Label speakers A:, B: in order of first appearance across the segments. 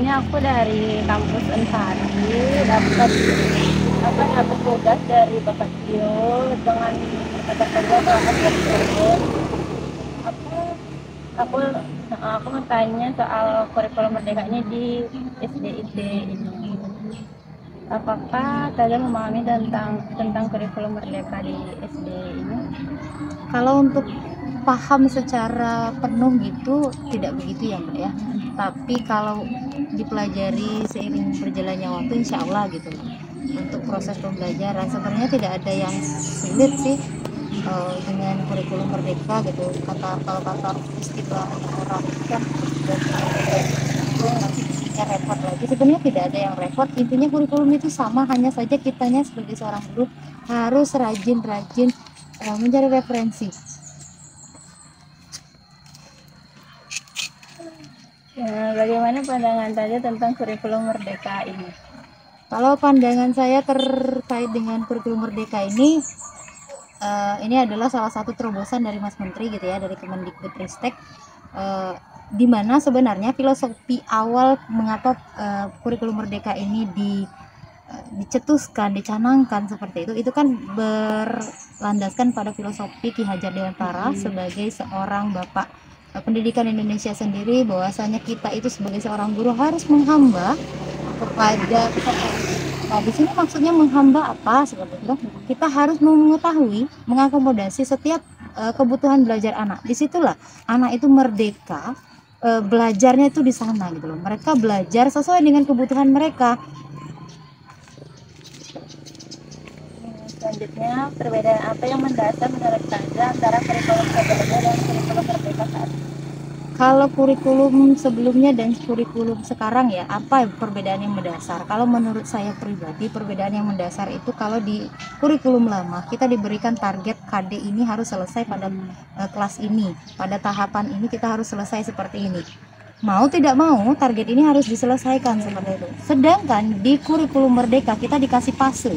A: Ini aku dari kampus Unsari dapat tugas dari Bapak Tio dengan kata-kata bahwa turun. Aku aku aku mau tanya soal kurikulum merdeka ini di SDIT ini. Apakah kalian memahami tentang kurikulum merdeka di SD ini?
B: Kalau untuk paham secara penuh gitu tidak begitu ya Mbak ya. Tapi kalau dipelajari seiring berjalannya waktu insya Allah gitu. Untuk proses pembelajaran sebenarnya tidak ada yang sulit sih dengan kurikulum merdeka gitu. Kalau kata istilah orang kan nanti isinya repot lagi. Sebenarnya tidak ada yang repot. Intinya kurikulum itu sama, hanya saja kitanya sebagai seorang guru harus rajin-rajin mencari referensi.
A: Ya, bagaimana pandangan saja tentang kurikulum merdeka ini?
B: Kalau pandangan saya terkait dengan kurikulum merdeka ini adalah salah satu terobosan dari Mas Menteri gitu ya, dari Kemendikbudristek, di mana sebenarnya filosofi awal mengapa kurikulum merdeka ini dicetuskan, dicanangkan seperti itu kan berlandaskan pada filosofi Ki Hajar Dewantara sebagai seorang bapak pendidikan Indonesia sendiri, bahwasanya kita itu sebagai seorang guru harus menghamba kepada nah di sini maksudnya menghamba apa seperti itu, kita harus mengetahui mengakomodasi setiap kebutuhan belajar anak. Disitulah anak itu merdeka, belajarnya itu di sana gitu loh, mereka belajar sesuai dengan kebutuhan mereka.
A: Selanjutnya, perbedaan apa yang mendasar menurut Anda antara kurikulum sebelumnya dan kurikulum merdeka saat ini?
B: Kalau kurikulum sebelumnya dan kurikulum sekarang ya, apa perbedaan yang mendasar? Kalau menurut saya pribadi, perbedaan yang mendasar itu kalau di kurikulum lama kita diberikan target KD ini harus selesai pada kelas ini, pada tahapan ini kita harus selesai seperti ini. Mau tidak mau target ini harus diselesaikan seperti itu. Sedangkan di kurikulum merdeka kita dikasih fase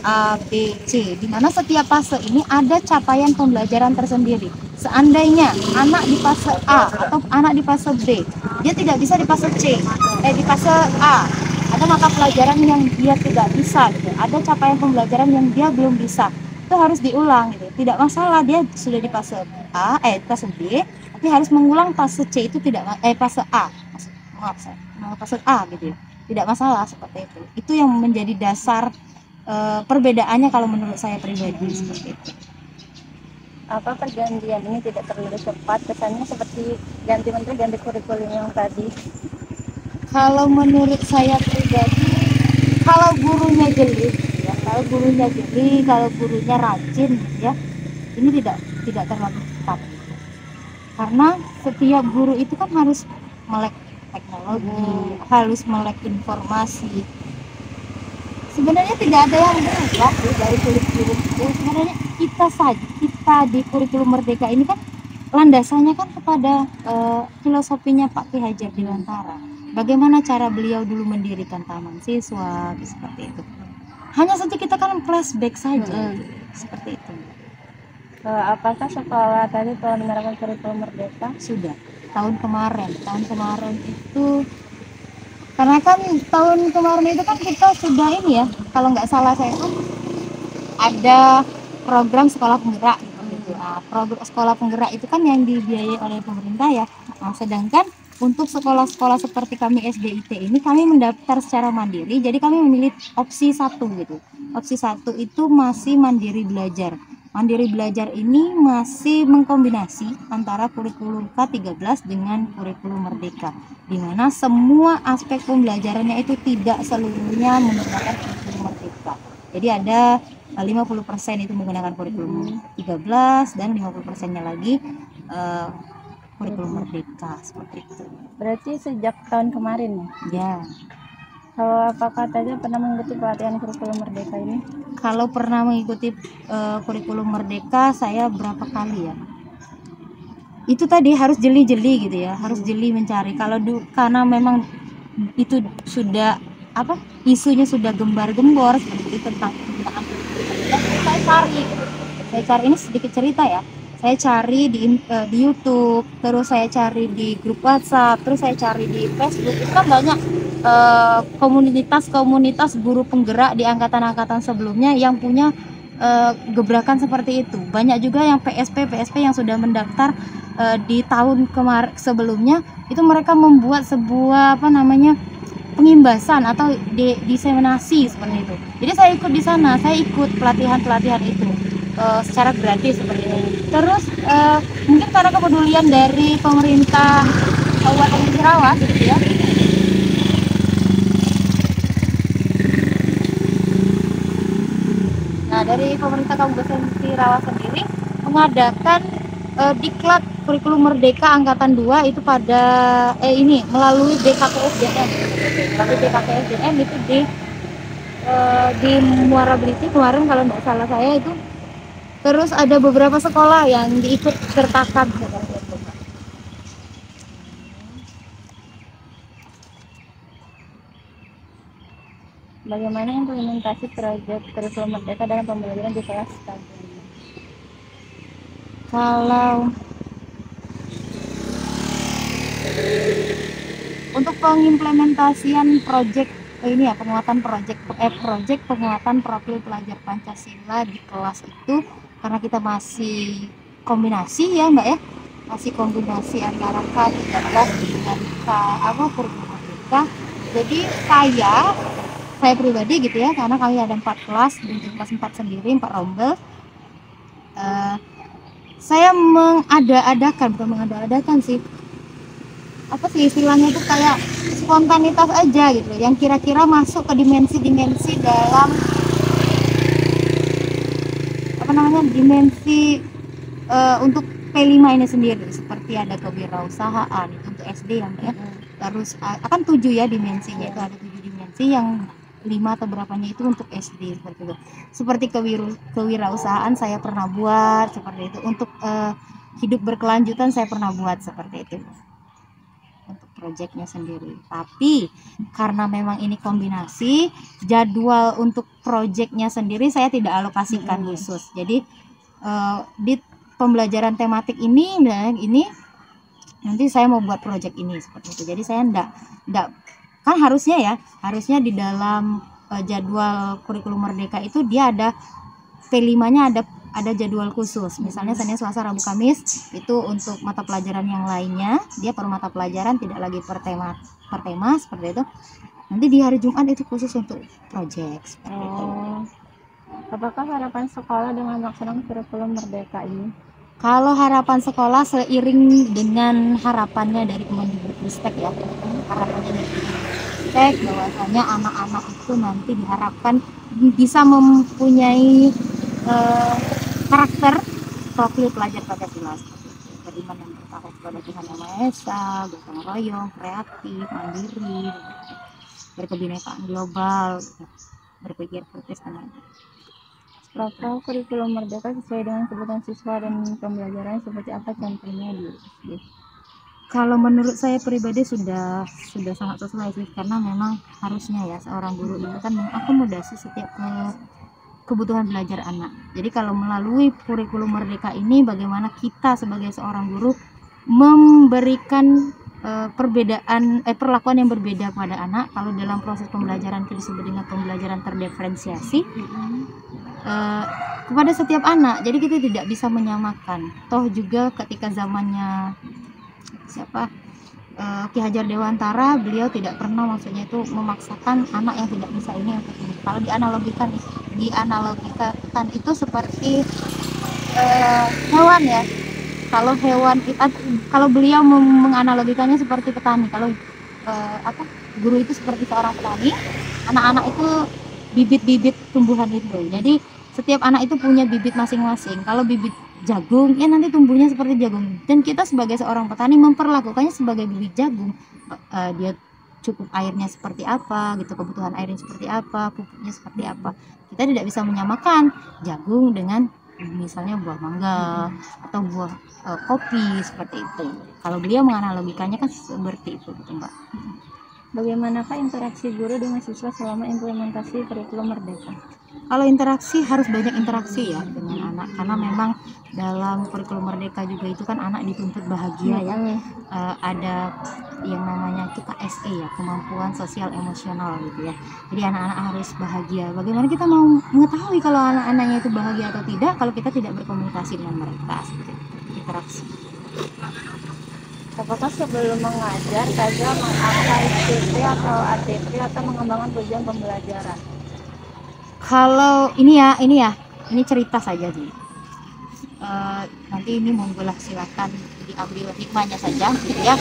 B: A, B, C, di mana setiap fase ini ada capaian pembelajaran tersendiri. Seandainya anak di fase A atau anak di fase B, dia tidak bisa di fase C, di fase A, ada mata pelajaran yang dia tidak bisa, gitu. Ada capaian pembelajaran yang dia belum bisa, itu harus diulang, gitu. Tidak masalah dia sudah di fase A, fase B, tapi harus mengulang fase C itu tidak, fase A, maaf saya, fase A gitu ya, tidak masalah seperti itu. Itu yang menjadi dasar perbedaannya kalau menurut saya pribadi seperti itu.
A: Apa pergantian ini tidak terlalu cepat? Kesannya seperti ganti menteri, ganti kurikulum yang tadi.
B: Kalau menurut saya pribadi, kalau gurunya jeli, ya, kalau gurunya rajin, ya, ini tidak terlalu cepat. Karena setiap guru itu kan harus melek teknologi, harus melek informasi. Sebenarnya tidak ada yang berubah dari kurikulum itu. Sebenarnya kita di kurikulum merdeka ini kan landasannya kan kepada filosofinya Pak Ki Hajar Dewantara. Bagaimana cara beliau dulu mendirikan taman siswa seperti itu. Hanya saja kita kan flashback saja seperti itu.
A: Apakah sekolah tadi telah menerapkan kurikulum merdeka?
B: Sudah tahun kemarin itu, karena kan tahun kemarin itu kan kita sudah ini ya, kalau nggak salah saya kan ada program sekolah penggerak gitu. Nah, program sekolah penggerak itu kan yang dibiayai oleh pemerintah ya. Nah, sedangkan untuk sekolah-sekolah seperti kami SDIT ini kami mendaftar secara mandiri, jadi kami memilih opsi 1 gitu. Opsi 1 itu masih mandiri belajar. Mandiri belajar ini masih mengkombinasi antara kurikulum K13 dengan kurikulum merdeka, di mana semua aspek pembelajarannya itu tidak seluruhnya menggunakan kurikulum merdeka. Jadi ada 50% itu menggunakan kurikulum 13 dan 50%-nya lagi kurikulum merdeka seperti itu.
A: Berarti sejak tahun kemarin
B: ya?
A: Apakah tadi pernah mengikuti pelatihan kurikulum merdeka ini?
B: Kalau pernah mengikuti kurikulum merdeka saya berapa kali ya? Itu tadi harus jeli-jeli gitu ya, harus jeli mencari. Karena memang itu sudah isunya sudah gembar-gembor seperti itu tentang penggunaan. Saya cari ini sedikit cerita ya. Saya cari di YouTube, terus saya cari di grup WhatsApp, terus saya cari di Facebook. Itu kan banyak komunitas-komunitas guru penggerak di angkatan-angkatan sebelumnya yang punya gebrakan seperti itu. Banyak juga yang PSP yang sudah mendaftar di tahun kemarin sebelumnya, itu mereka membuat sebuah pengimbasan atau diseminasi seperti itu. Jadi saya ikut di sana, saya ikut pelatihan itu secara gratis seperti itu. Terus mungkin karena kepedulian dari pemerintah Kabupaten Cirawas gitu ya. Nah, dari pemerintah Kabupaten Cirawas sendiri mengadakan diklat kurikulum Merdeka angkatan 2 itu pada melalui BKKSDM. Melalui BKKSDM itu di Muara Beliti kemarin kalau nggak salah saya itu. Terus ada beberapa sekolah yang diikut sertakan seperti itu.
A: Bagaimana implementasi proyek kurikulum Merdeka dalam pembelajaran di kelas tadi?
B: Kalau untuk pengimplementasian proyek proyek penguatan profil pelajar Pancasila di kelas itu, karena kita masih kombinasi ya Mbak ya, masih kombinasi antara K13 dengan kurikulum Merdeka. Jadi saya pribadi gitu ya, karena kami ada 4 kelas, di kelas 4 sendiri 4 rombel, saya mengada-adakan sih, apa sih istilahnya itu, kayak spontanitas aja gitu, yang kira-kira masuk ke dimensi-dimensi dalam dimensi untuk P5 ini sendiri, seperti ada kewirausahaan itu untuk SD yang ya. Terus akan 7 ya dimensinya, itu ada 7 dimensi, yang 5 atau berapanya itu untuk SD seperti itu. Seperti kewirausahaan saya pernah buat seperti itu, untuk hidup berkelanjutan saya pernah buat seperti itu untuk proyeknya sendiri. Tapi karena memang ini kombinasi, jadwal untuk proyeknya sendiri saya tidak alokasikan khusus. Jadi di pembelajaran tematik ini nanti saya mau buat proyek ini seperti itu. Jadi saya enggak kan harusnya di dalam jadwal kurikulum Merdeka itu dia ada P5-nya, ada jadwal khusus. Misalnya Senin, Selasa, Rabu, Kamis itu untuk mata pelajaran yang lainnya, dia per mata pelajaran, tidak lagi per tema seperti itu. Nanti di hari Jumat itu khusus untuk proyek seperti itu.
A: Apakah harapan sekolah dengan melaksanakan kurikulum Merdeka ini?
B: Kalau harapan sekolah seiring dengan harapannya dari Kemendikbudristek ya, harapannya dari Kemendikbudristek bahwasanya anak-anak itu nanti diharapkan bisa mempunyai karakter profil pelajar Pancasila, beriman yang bertakwa kepada Tuhan Yang Maha Esa, gotong royong, kreatif, mandiri, berkebinekaan global, berpikir kritis dan lain-lain.
A: Profil kurikulum Merdeka sesuai dengan kebutuhan siswa dan pembelajaran seperti apa contohnya di SD?
B: Kalau menurut saya pribadi sudah sangat sesuai sih, karena memang harusnya ya seorang guru itu kan mengakomodasi setiap kebutuhan belajar anak. Jadi kalau melalui kurikulum Merdeka ini, bagaimana kita sebagai seorang guru memberikan perlakuan yang berbeda pada anak. Kalau dalam proses pembelajaran itu disebut dengan pembelajaran terdiferensiasi kepada setiap anak. Jadi kita tidak bisa menyamakan. Toh juga ketika zamannya Ki Hajar Dewantara, beliau tidak pernah maksudnya itu memaksakan anak yang tidak bisa ini untuk ini. Kalau dianalogikan itu seperti hewan ya. Kalau hewan kita, kalau beliau menganalogikannya seperti petani. Kalau guru itu seperti seorang petani, anak-anak itu bibit-bibit tumbuhan itu. Jadi setiap anak itu punya bibit masing-masing. Kalau bibit jagung, ya nanti tumbuhnya seperti jagung. Dan kita sebagai seorang petani memperlakukannya sebagai bibit jagung. Dia cukup airnya seperti apa, gitu, kebutuhan airnya seperti apa, pupuknya seperti apa. Kita tidak bisa menyamakan jagung dengan misalnya buah mangga atau buah kopi seperti itu. Kalau beliau menganalogikannya kan seperti itu, gitu, Mbak.
A: Bagaimanakah interaksi guru dengan siswa selama implementasi kurikulum Merdeka?
B: Kalau interaksi harus banyak interaksi ya dengan anak. anak, karena memang dalam kurikulum Merdeka juga itu kan anak dituntut bahagia ya. Ada yang namanya itu KSE ya, kemampuan sosial emosional gitu ya. Jadi anak-anak harus bahagia. Bagaimana kita mau mengetahui kalau anak-anaknya itu bahagia atau tidak kalau kita tidak berkomunikasi dengan mereka, seperti itu, interaksi.
A: Apakah sebelum mengajar saja mengapai CP atau ATP atau mengembangkan tujuan pembelajaran?
B: Kalau ini cerita saja sih. Nanti ini monggolah silakan diambil hikmahnya saja gitu ya.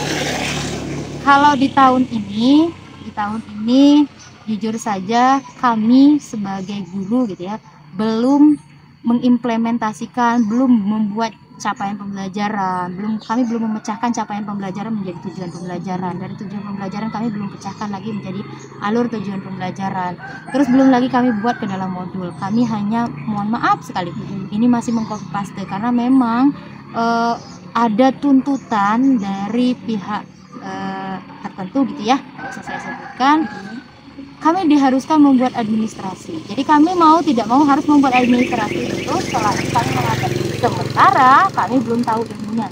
B: Kalau di tahun ini jujur saja kami sebagai guru gitu ya belum mengimplementasikan, belum membuat capaian pembelajaran, kami belum memecahkan capaian pembelajaran menjadi tujuan pembelajaran. Dari tujuan pembelajaran kami belum pecahkan lagi menjadi alur tujuan pembelajaran. Terus belum lagi kami buat ke dalam modul. Kami hanya, mohon maaf sekali, ini masih mengcopy paste karena memang ada tuntutan dari pihak tertentu gitu ya, bisa saya sebutkan. Kami diharuskan membuat administrasi. Jadi kami mau tidak mau harus membuat administrasi itu setelah kami mengajar. Sementara kami belum tahu ilmunya.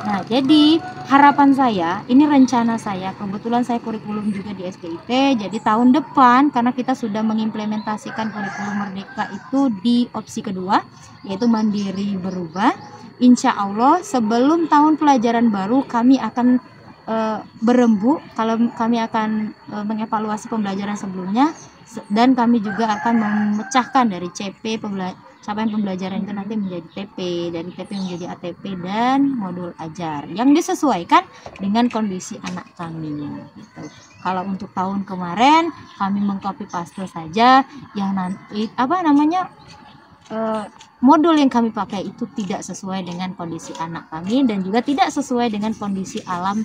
B: Nah, jadi harapan saya, ini rencana saya, kebetulan saya kurikulum juga di SDIT. Jadi tahun depan karena kita sudah mengimplementasikan kurikulum Merdeka itu di opsi kedua, yaitu mandiri berubah. Insya Allah sebelum tahun pelajaran baru kami akan berembuk, kalau kami akan mengevaluasi pembelajaran sebelumnya dan kami juga akan memecahkan dari CP capaian pembelajaran itu nanti menjadi TP, dari TP menjadi ATP dan modul ajar yang disesuaikan dengan kondisi anak kami gitu. Kalau untuk tahun kemarin kami mengcopy paste saja yang nanti modul yang kami pakai itu tidak sesuai dengan kondisi anak kami dan juga tidak sesuai dengan kondisi alam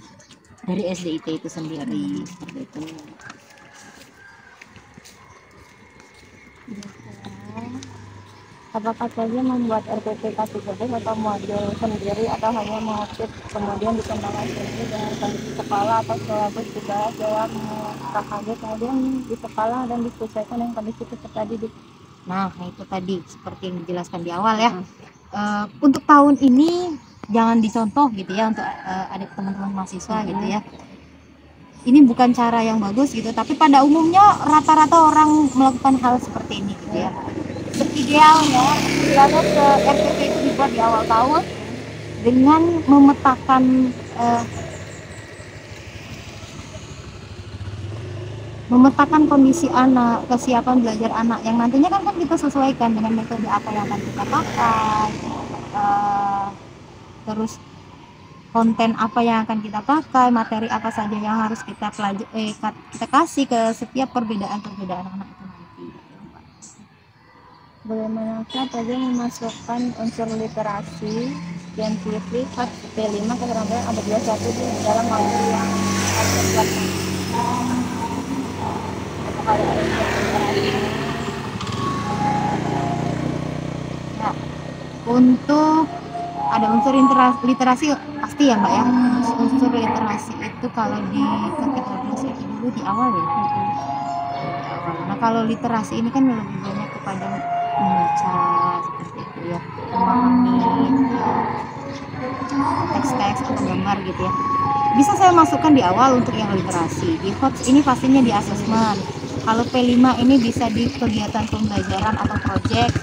B: dari SDIT itu sendiri, seperti itu.
A: Apakah saja membuat RPP kategoris atau modul sendiri atau hanya mengutip kemudian dikembangkan sendiri dengan kondisi sekolah atau syllabus juga dalam KKG kemudian di sekolah dan disesuaikan dengan kondisi peserta didik?
B: Nah, itu tadi seperti yang dijelaskan di awal ya. Untuk tahun ini jangan dicontoh gitu ya untuk adik teman-teman mahasiswa gitu ya. Ini bukan cara yang bagus gitu, tapi pada umumnya rata-rata orang melakukan hal seperti ini gitu ya. Idealnya RPP itu dibuat di awal tahun dengan memetakan kondisi anak, kesiapan belajar anak yang nantinya kan kita sesuaikan dengan metode apa yang akan kita pakai, terus konten apa yang akan kita pakai, materi apa saja yang harus kita kita kasih ke setiap perbedaan anak itu nanti.
A: Bagaimana saja memasukkan unsur literasi saintifik P5 keterampilan abad 21 di dalam materi yang harus dilakukan?
B: Ya, untuk ada unsur literasi pasti ya Mbak ya. Unsur literasi itu kalau di ke-13 itu dulu di awal ya. Nah kalau literasi ini kan lebih banyak kepada membaca seperti itu ya, memahami teks-teks atau gambar gitu ya. Bisa saya masukkan di awal untuk yang literasi. Di HOTS ini pastinya di asesmen. Kalau P5 ini bisa di kegiatan pembelajaran atau proyek.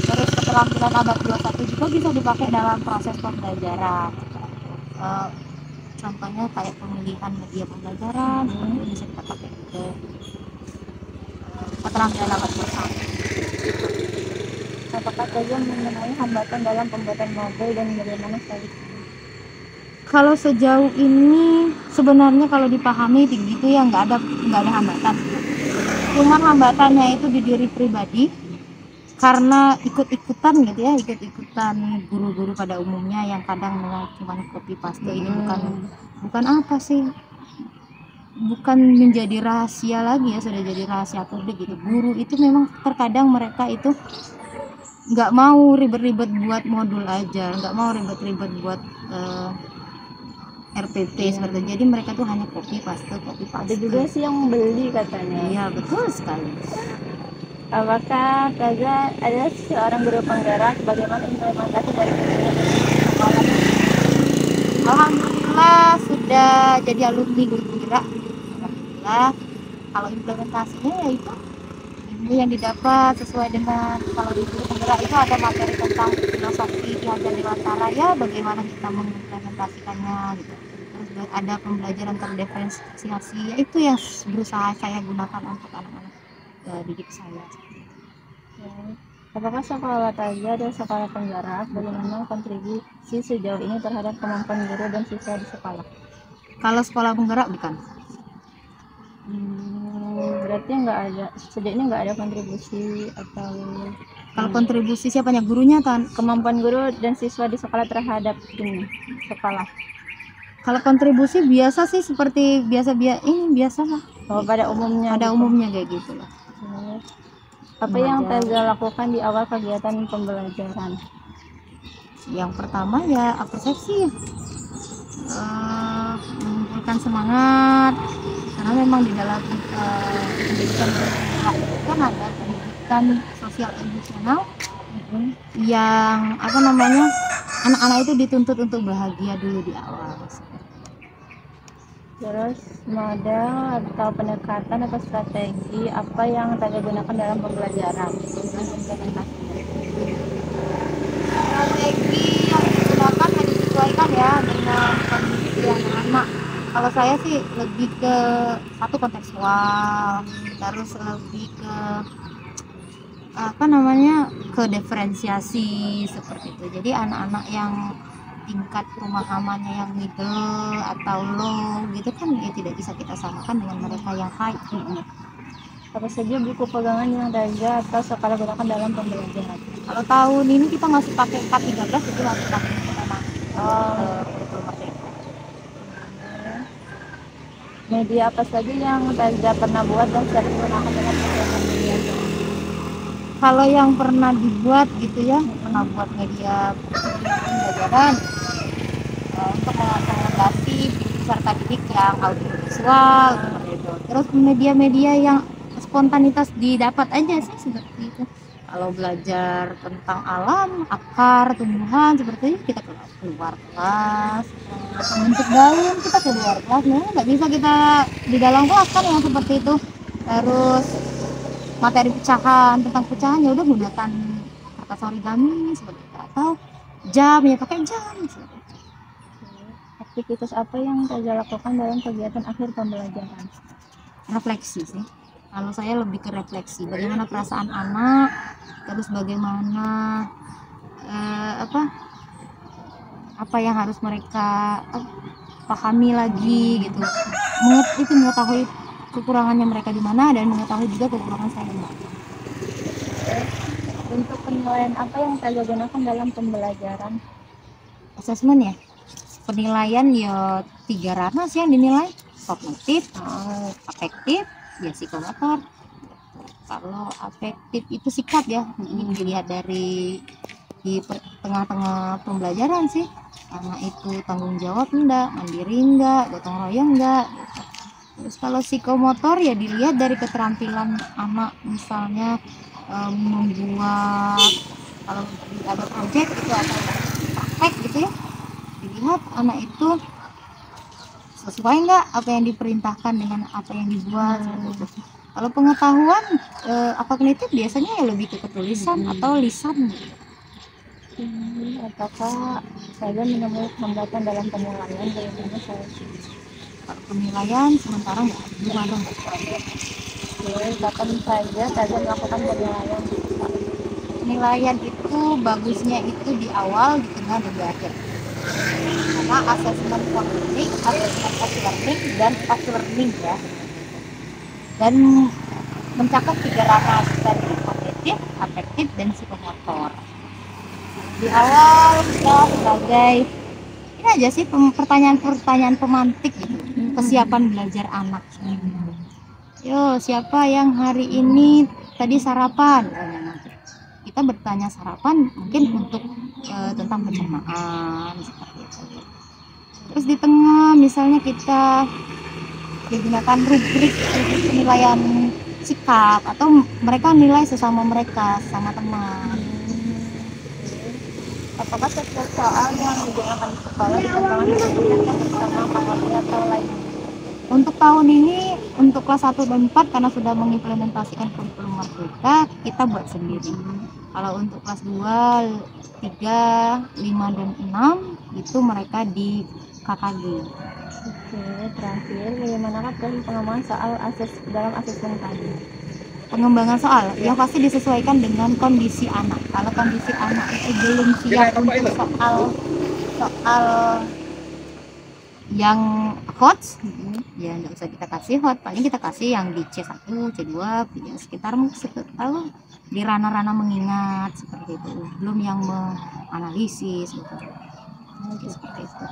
B: Terus keterampilan abad 21 juga bisa dipakai dalam proses pembelajaran. Contohnya kayak pemilihan media pembelajaran, itu bisa kita pakai ke keterampilan abad 21.
A: Apakah saja mengenai hambatan dalam pembuatan modul dan bagaimana sekali?
B: Kalau sejauh ini sebenarnya kalau dipahami begitu ya nggak ada hambatan. Cuma hambatannya itu di diri pribadi karena ikut-ikutan gitu ya, ikut-ikutan guru-guru pada umumnya yang kadang memang cuma copy paste. Ini bukan apa sih, bukan menjadi rahasia lagi ya, sudah jadi rahasia publik gitu. Guru itu memang terkadang mereka itu nggak mau ribet-ribet buat modul aja, nggak mau ribet-ribet buat RPP seperti itu. Jadi mereka tuh hanya copy paste.
A: Ada juga sih yang beli katanya.
B: Iya betul sekali.
A: Apakah Taza adalah seorang guru penggerak? Bagaimana implementasi dari guru di sekolah?
B: Alhamdulillah sudah jadi alumni guru penggerak. Alhamdulillah. Kalau implementasinya ya itu ilmu yang didapat sesuai dengan, kalau di guru penggerak itu ada materi tentang filosofi Ki Hajar Dewantara, ya bagaimana kita mengimplementasikannya gitu. Terus ada pembelajaran terdiferensiasi, ya itu yang berusaha saya gunakan untuk anak-anak didik saya.
A: Apakah sekolah Taza adalah sekolah penggerak? Bagaimana kontribusi sejauh ini terhadap kemampuan guru dan siswa di sekolah?
B: Kalau sekolah penggerak bukan.
A: Berarti nggak ada, sejauh ini nggak ada kontribusi atau
B: Kalau kontribusi siapanya, gurunya kan?
A: kemampuan guru dan siswa di sekolah terhadap ini sekolah.
B: Kalau kontribusi biasa sih, seperti biasa lah.
A: Oh, pada umumnya.
B: Pada
A: gitu.
B: umumnya kayak gitu lah.
A: Apa yang Taza lakukan di awal kegiatan pembelajaran?
B: Yang pertama ya persepsi, mengumpulkan semangat, karena memang di dalam pendidikan itu kan ada pendidikan sosial emosional yang anak-anak itu dituntut untuk bahagia dulu di awal.
A: Terus model atau pendekatan atau strategi apa yang Taza gunakan dalam pembelajaran?
B: Strategi yang digunakan hanya disesuaikan ya dengan kondisi anak-anak. Kalau saya sih lebih ke satu kontekstual, terus lebih ke ke diferensiasi seperti itu. Jadi anak-anak yang tingkat pemahamannya yang middle atau low gitu kan ya tidak bisa kita samakan dengan mereka yang high.
A: Apa saja buku pegangan yang Taza atau sekolah gunakan dalam pembelajaran?
B: Kalau tahun ini kita masih pakai K13, itu masih pakai memang
A: media apa saja yang Taza pernah buat dan sering gunakan dalam pembelajaran?
B: Kalau yang pernah dibuat gitu ya, pernah buat media pembelajaran untuk mengakomodasi peserta didik yang audiovisual seperti itu. Terus media-media yang spontanitas didapat aja sih seperti itu. Kalau belajar tentang alam, akar, tumbuhan seperti itu, kita keluar kelas. Bentuk daun kita keluar kelas, nggak bisa kita di dalam kelas kan yang seperti itu. Terus materi pecahan, tentang pecahan ya udah gunakan kertas origami seperti itu, atau jam ya pakai jam seperti itu.
A: Aktivitas apa yang Taza lakukan dalam kegiatan akhir pembelajaran?
B: Refleksi sih. Kalau saya lebih ke refleksi, bagaimana perasaan anak, terus bagaimana apa yang harus mereka pahami lagi gitu. Mengetahui kekurangannya mereka di mana dan mengetahui juga kekurangan saya di mana.
A: Untuk penilaian apa yang Taza gunakan dalam pembelajaran?
B: Asesmen ya. Penilaian ya 3 ranah sih yang dinilai, kognitif, afektif, ya psikomotor. Kalau afektif itu sikap ya, ini dilihat dari di tengah-tengah pembelajaran sih, anak itu tanggung jawab enggak, mandiri enggak, gotong royong enggak gitu. Terus kalau psikomotor ya dilihat dari keterampilan anak, misalnya membuat, kalau ada proyek itu atau praktek gitu ya, dilihat anak itu sesuai nggak apa yang diperintahkan dengan apa yang dibuat. Kalau pengetahuan kognitif biasanya ya lebih ke ketulisan atau lisan.
A: Apakah saya menemui hambatan dalam penilaian? Bagaimana saya?
B: Kalau penilaian sementara belum ada.
A: Kapan saja Taza melakukan penilaian?
B: Penilaian itu bagusnya itu di awal, di tengah, dan di akhir. Karena asesmen kognitif, asesmen of learning, dan of learning ya. Dan mencakup 3 ranah tadi, kognitif, afektif, dan psikomotor. Di awal kita sebagai ini aja sih pertanyaan-pertanyaan pemantik gitu, kesiapan belajar anak. Yo, siapa yang hari ini tadi sarapan? Kita bertanya sarapan mungkin untuk tentang pencernaan seperti itu. Terus di tengah misalnya kita digunakan rubrik penilaian sikap atau mereka nilai sesama mereka, sama teman.
A: Apakah setiap soal yang digunakan di sekolah dikembangkan bersama fakultas atau lain?
B: Untuk tahun ini untuk kelas 1 dan 4 karena sudah mengimplementasikan kurikulum merdeka, kita buat sendiri. Kalau untuk kelas 2, 3, 5 dan 6 itu mereka di KKG.
A: Oke, terakhir bagaimanakah proses pengembangan soal dalam asesmen tadi?
B: Pengembangan soal yang pasti disesuaikan dengan kondisi anak. Kalau kondisi anak itu belum siap untuk soal yang hot, ya nggak usah kita kasih hot, paling kita kasih yang di C1, C2, ya sekitar di ranah-ranah mengingat seperti itu, belum yang menganalisis gitu. Seperti itu.